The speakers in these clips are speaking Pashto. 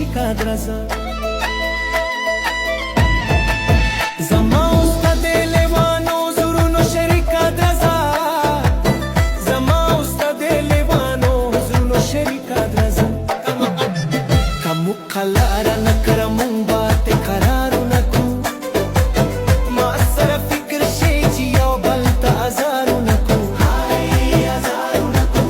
شریکا درځه زما اوستا د لیوانو زړونو شریکا درځه زما اوستا د لیوانو زړونو شریکا درځه کمو قلاره نکره مونږ باندې قرارو نکو ما سره فکر شي چې یو بل ته ازارو نکو ازارو نکو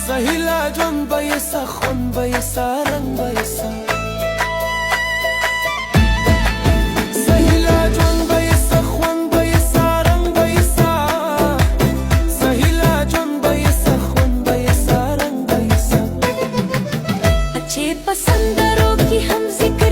سهیلا جون بیسا خون بیسا رنگ بیسا سهیلا جون بیسا خون بیسا رنگ بیسا سهیلا جون بیسا خون بیسا رنگ بیسا अच्छे पसंदरों की हम जिक्र